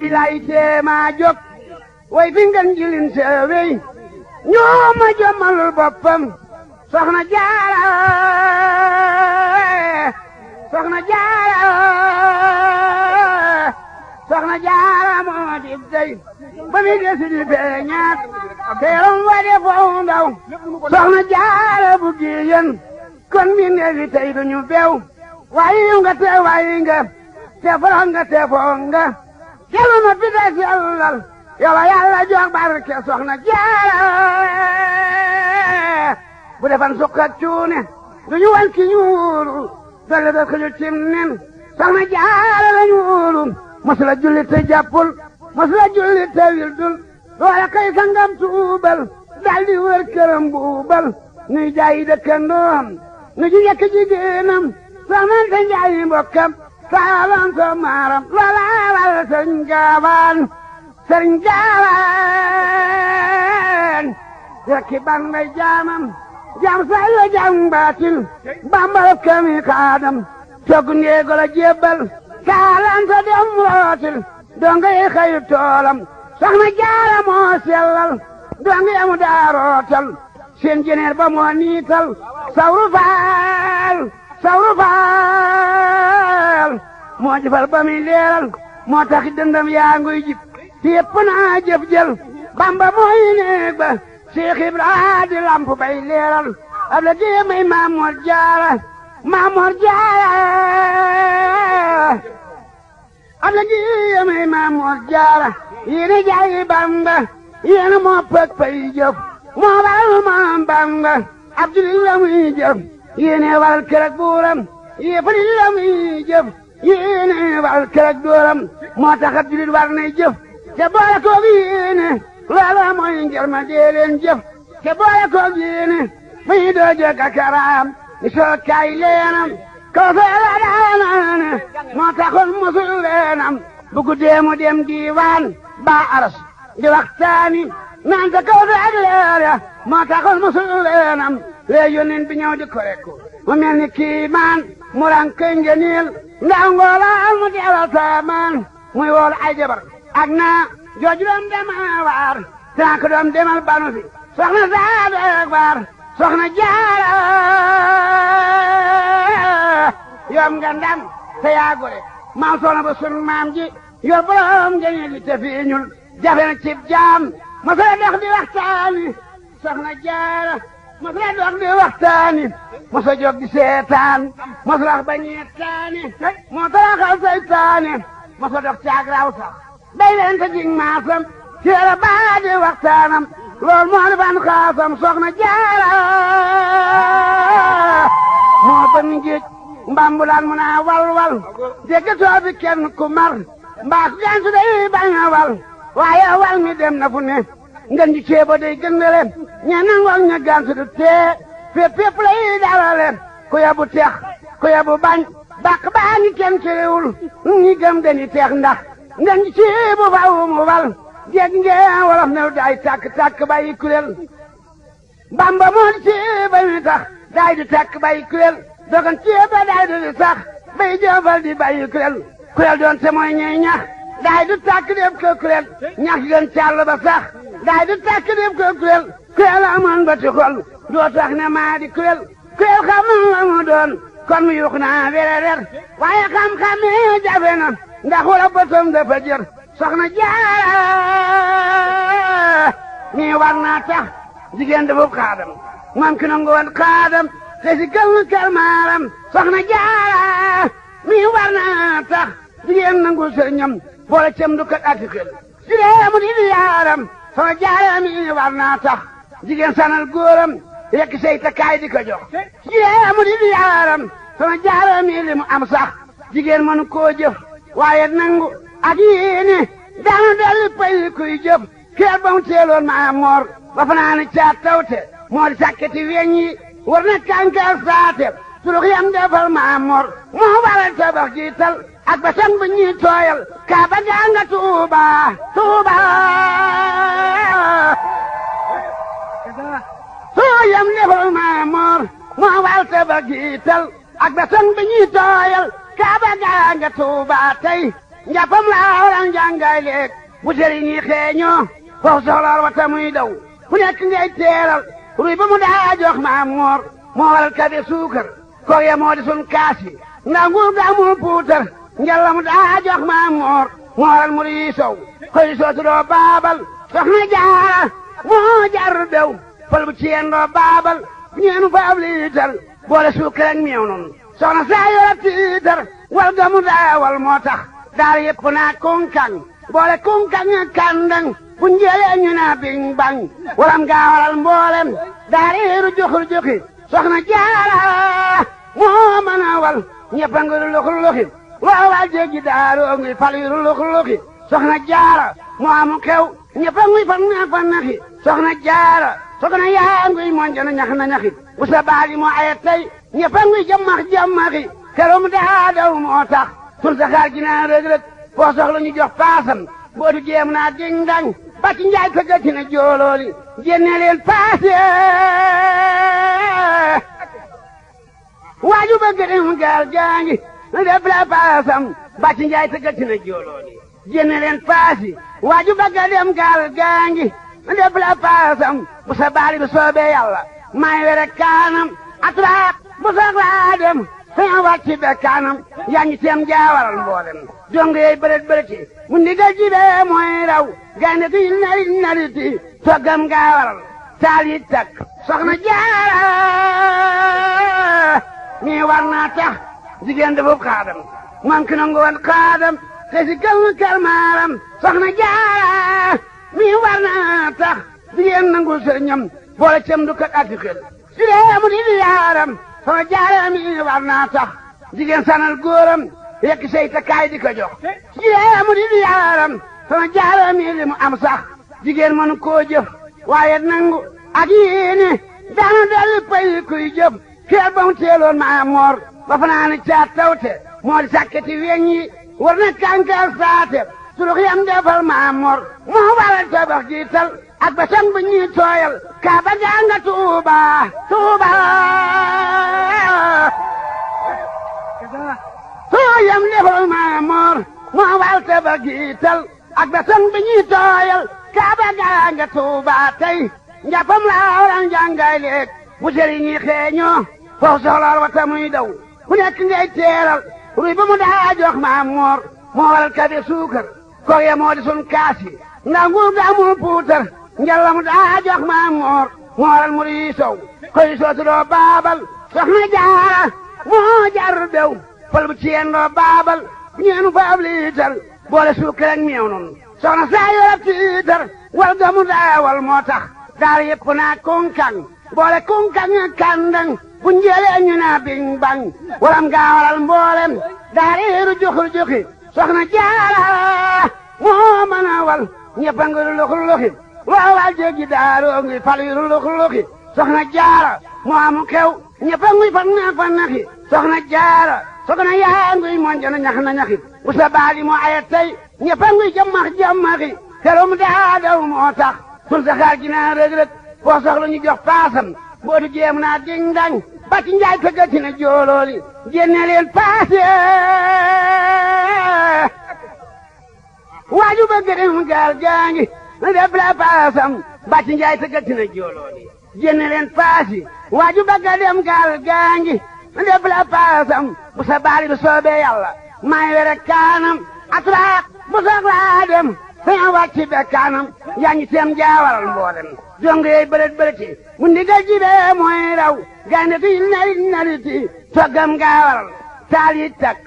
lay teema jóg way fi ngeen jilin seewey ñoo ma jommalul boppam soxna jaara soxna jaara soxna jaara moo di dey ba mi desi di feeñaat teeram wa de foofu ndaw soxna jaara bu giyen kon mi neefi tey duñu beew waayi nga te waayi nga te forox nga te foof nga kelu ma fi des yàllal yow yàlla jox barke soxna jaara bu defan sukk ak cuune duñu wan ki ñuulu dolle da xëju cim nen soxna jaara la ñuulu masula julli te jàppul masula julli te wildul loola kay sangam tuubal daldi wër këram buubal nuy jaayi dëkkandoom nu ji yekk jigéenam soxnante njaayi mbokkam saalam so maaram loola wal sëriñ gaawaan rekki ban may jaamam jaam say la jaam baatil bambal kami kaadam togg ndeego la jébbal kaalanta dem rootil donga yi xayu toolam soxna jaara moo sellal donga yamu daa rootal seen jeneer ba moo niital sawru faal moo jëfal ba muy leeral moo taxi dëndam yaa nguy jib ti yëpp naa jëf jël bamba mooy néeg ba Seex Ibra di lamp bay leeral ab la dee may Maamoor Jaara ab la dee may Maamoor Jaara yéena jaayi bamba yéena moo pëg pay jëf moo waral moom bamba ab jullit la muy jëf yéena waral kërëg buuram yéefali la muy jëf yéena waral kërëg dooram moo tax ab jullit war nay jëf te boole koog yéene loola mooy ngir ma dee leen jëf te boole koog yéene muy doo jëkk a karaam ni soo kaay leenam kaw feela daanaane moo taxoon musul leenam bu guddee mu dem diiwaan baa aras di waxtaani naan ta kaw fe ak leer ya moo taxoon musul leenam lee yónneen bi ñëw di ko rekku mu mel ni kiimaan mu rank ngeniil ndaw ngoolaan mu deewal saamaan muy wool ay jabar ak naa jooju doom dema waar tànk doom demal banu fi soxna saadu ak waar soxna jaara yoom nga ndam te yaa gore maam soxna ba sun maam ji yor borom ngeen li te fiiñul jafe na cib jaam ma sala dox di waxtaani soxna jaara ma sala dox di waxtaani ma sa jóg di seetaan ma sa wax ba ñeetaani moo taraxal saytaani ma sa dox caag raw sax day leen te jig maasam teela baa di waxtaanam lool moo di ban xaasam soxna jaara moo ban ngiej mbambulaan mu naa wal dégg toobi kenn ku mar mbaas gansu day bañ a waaye wal mi dem na fu ne ngën ji ceebo day gëndale ñe nangol ña gansu du tee fépp lay dalale ku yabu teex ku yabu bañ bàq baa ngi kenn terewul ñi gëm dañu teex ndax ngën ji ceebo faaw mu wal dégg ngeen wolof new daay tàkk bàyyi kuréel bamba moo di ceeba mi tax daay di tàkk bàyyi kuréel dogan ceeba daay di sax bay jëfal di bàyyi kuréel doon te mooy ñey ñax daay di tàkk def ko kuréel ñax gën càll ba sax daay di tàkk def ko kuréel amoon ba ti xol doo tax ne maa di kuréel xam la mu doon kon mu yuux naa wererer waaye xam-xam yi jafe na ndax wala bëtam dafa jër soxna jaara mi war naa tax jigéen dafa xaadam moom ki nangu woon xaadam te si kal maaram soxna jaara mi war naa tax jigéen nangu sëriñam boole cem du kat ak xel jigéen mu di yaaram soxna jaara mi war naa tax jigéen sanal góoram yekk say takkaay di ko jox jigéen mu di yaaram soxna jaara mi li mu am sax jigéen mënu koo jëf waaye nangu ak yéene daanu delli pay kuy jëf kër ba mu teeloon maa moor ba fanaani caat tawte moo di sàkketi weñ yi war na kànkaar saate surux yam defal maa moor moo waral tabax jiital ak ba san bu ñuy tooyal kaa ba gaa nga tuuba surux yam defal maa moor moo waral tabax jiital ak ba san bu ñuy tooyal kaa ba gaa nga tuuba tey njàppam laa waran jàngay leeg bu sëriñ yi xeeñoo foofu soxlaal wata muy daw fu nekk ngay teeral ruy ba mu daa jox Maam Moor moo waral kabe suukar koog ya moo di sun kaasi ndax nguur ga amul puutar njalla mu daa jox Maam Moor moo waral mu rii sow xëy sootu doo baabal soxna Jaara moo jar bew fal bu ci yeen doo baabal ñeenu faab liitar boole suukar ak meew noonu soxna saa yora tiitar wal ga mu daa wal moo tax daara yëpp naa kunkaŋ boole kunkaŋ ak kàndaŋ bu njëlee ñu naa biñ bañ waram gaa waral mboolem daara yiru juxur juxi soxna Jaara moo mën a wal ñëpp a ngi luxur luxi loo wal jéggi daaroo ngi fal yiru luxur luxi soxna Jaara moo amu xew ñëpp a ngi fan naxi soxna Jaara soxna yaa ngi monjana ñax na ñaxi bu sa baali moo ayet tey ñëpp a ngi jamaxi keroom daa daw moo tax sul saxaar gi naa rëg-rëg foo soxla ñu jox paasam bootu jéem naa ding dang bàcc njaay tëggati na joolooli génne leen paase waaju bëgg dem gaal gaa ngi def la paasam bàcc njaay tëggati na joolooli génne leen paasi waaju bëgg dem gaal gaa ngi def la paasam bu sa baali bi soobee yàlla may were kaanam atraak bu soxlaa dem saña wàcc be kaanam yaa ngi teem jaawaral mboolem dong yey bërët mu ndigal jibee mooy raw gaynde gi nariti toggam gaawaral taal yi takk soxna Jaara mi war naa tax jigéen defub xaadam man ki nangu woon xaadam te si kal maaram soxna Jaara mi war naa tax jigéen nangul sëriñam boole cem du kat ati xel si dee mu di yaaram soxna Jaara mi war naa tax jigéen sanal góoram yekk say takkaay di ko jox jigéen mu di yaaram soxna Jaara mi li mu am sax jigéen mënu koo jëf waaye nangu ak yéene daana dolli pay kuy jëf keel ba mu teeloon Maam Moor ba fanaani caat tawte moo di sàkketi weñ yi war na kànkal saate surux yam defal Maam Moor moo waral tabax jiital ak ba sang bu ñuy tooyal kaaba gaa nga Tuuba yam defal Maam Moor moo waral tabax jiital ak ba sang bu ñuy tooyal kaaba gaa nga Tuuba tey njàppam laa waran jàngay leeg bu sëriñ yi xeeñoo foofu soxlaal wata muy daw ku nekk ngay teeral ruy ba mu daa jox Maam Moor moo waral kabe suukar koog ya moo di sun kaasi ndax nguur ga amul puutar njalla mu daa jox Maam Moor moo waral mu rii sow koy sootu doo baabal soxna Jaara moo jar bew fal bu ci yeen doo baabal ñeenu faab liitar boole suukar ak meew noonu soxna saa yora tiitar wal ga mu daa wal moo tax daara yëpp naa kunkaŋ boole kunkaŋ ak kàndaŋ bu njëlee ñu naa biñ bañ waram gaa waral mboolem daara yiru juxur juxi soxna Jaara moo mën a wal ñëpp a ngi luxur luxi loo wal jéggi daaroo ngi fal yiru luxur luxi soxna Jaara moo amu xew ñëpp a ngi fan naxi soxna Jaara soxna yaa ngi monjana ñax na ñaxi bu sa baali moo ayet tey ñëpp a ngi jamaxi keroom daa daw moo tax sul saxaar gi naa rëg-rëg foo soxla ñu jox paasam bootu jéem naa ding dang bàcc njaay tëggati na joolooli génne leen paase waaju bëgg dem gaal gaa ngi def la paasam bàcc njaay tëggati na joolooli génne leen paasi waaju bëgg dem gaal gaa ngi def la paasam bu sa baali bi soobee yàlla may were kaanam atraak bu soxlaa dem saña wàcc be kaanam yaa ngi teem jaawaral mboolem dong yey bërët mu ndigal jibee mooy raw gaynde gi nariti toggam gaawaral taal yi takk